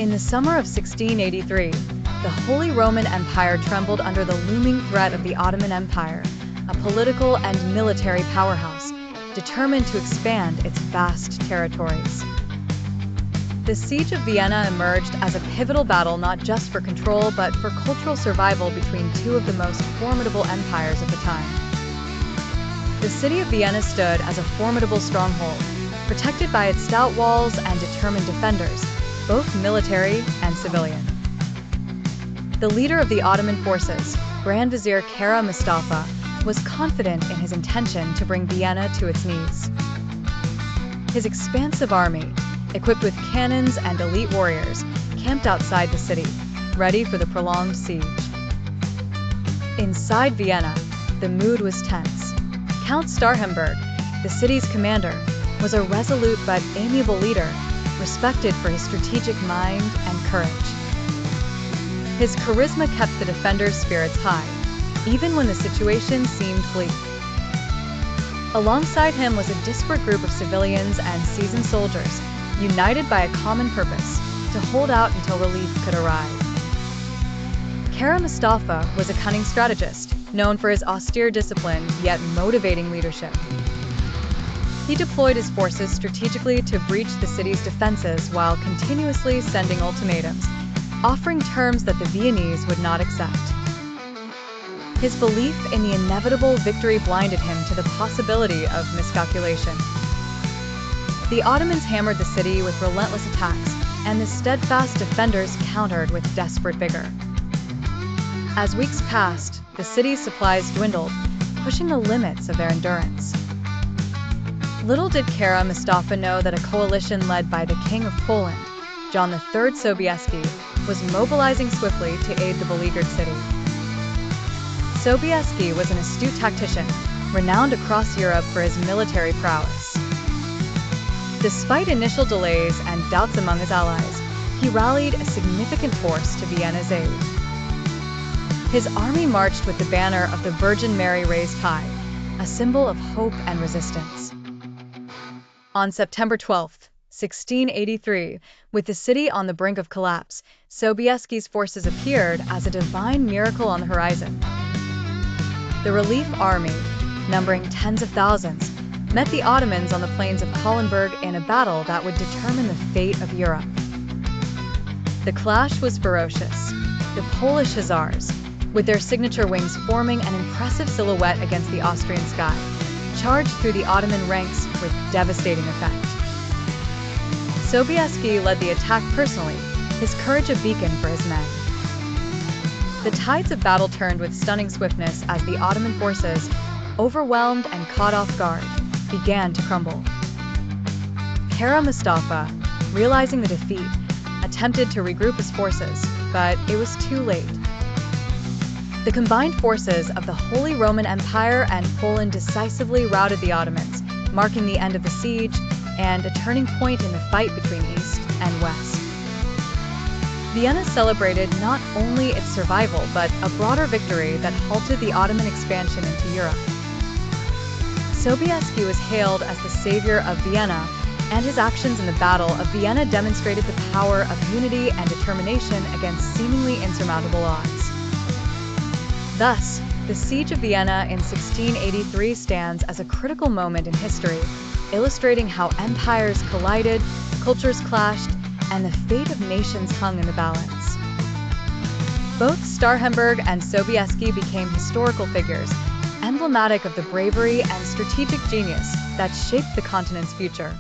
In the summer of 1683, the Holy Roman Empire trembled under the looming threat of the Ottoman Empire, a political and military powerhouse, determined to expand its vast territories. The Siege of Vienna emerged as a pivotal battle not just for control but for cultural survival between two of the most formidable empires of the time. The city of Vienna stood as a formidable stronghold, protected by its stout walls and determined defenders, both military and civilian. The leader of the Ottoman forces, Grand Vizier Kara Mustafa, was confident in his intention to bring Vienna to its knees. His expansive army, equipped with cannons and elite warriors, camped outside the city, ready for the prolonged siege. Inside Vienna, the mood was tense. Count Starhemberg, the city's commander, was a resolute but amiable leader, respected for his strategic mind and courage. His charisma kept the defenders' spirits high, even when the situation seemed bleak. Alongside him was a disparate group of civilians and seasoned soldiers, united by a common purpose: to hold out until relief could arrive. Kara Mustafa was a cunning strategist, known for his austere discipline yet motivating leadership. He deployed his forces strategically to breach the city's defenses while continuously sending ultimatums, offering terms that the Viennese would not accept. His belief in the inevitable victory blinded him to the possibility of miscalculation. The Ottomans hammered the city with relentless attacks, and the steadfast defenders countered with desperate vigor. As weeks passed, the city's supplies dwindled, pushing the limits of their endurance. Little did Kara Mustafa know that a coalition led by the King of Poland, John III Sobieski, was mobilizing swiftly to aid the beleaguered city. Sobieski was an astute tactician, renowned across Europe for his military prowess. Despite initial delays and doubts among his allies, he rallied a significant force to Vienna's aid. His army marched with the banner of the Virgin Mary raised high, a symbol of hope and resistance. On September 12, 1683, with the city on the brink of collapse, Sobieski's forces appeared as a divine miracle on the horizon. The relief army, numbering tens of thousands, met the Ottomans on the plains of Kahlenberg in a battle that would determine the fate of Europe. The clash was ferocious. The Polish Hussars, with their signature wings forming an impressive silhouette against the Austrian sky, charged through the Ottoman ranks with devastating effect. Sobieski led the attack personally, his courage a beacon for his men. The tides of battle turned with stunning swiftness as the Ottoman forces, overwhelmed and caught off guard, began to crumble. Kara Mustafa, realizing the defeat, attempted to regroup his forces, but it was too late. The combined forces of the Holy Roman Empire and Poland decisively routed the Ottomans, marking the end of the siege and a turning point in the fight between East and West. Vienna celebrated not only its survival but a broader victory that halted the Ottoman expansion into Europe. Sobieski was hailed as the savior of Vienna, and his actions in the Battle of Vienna demonstrated the power of unity and determination against seemingly insurmountable odds. Thus, the Siege of Vienna in 1683 stands as a critical moment in history, illustrating how empires collided, cultures clashed, and the fate of nations hung in the balance. Both Starhemberg and Sobieski became historical figures, emblematic of the bravery and strategic genius that shaped the continent's future.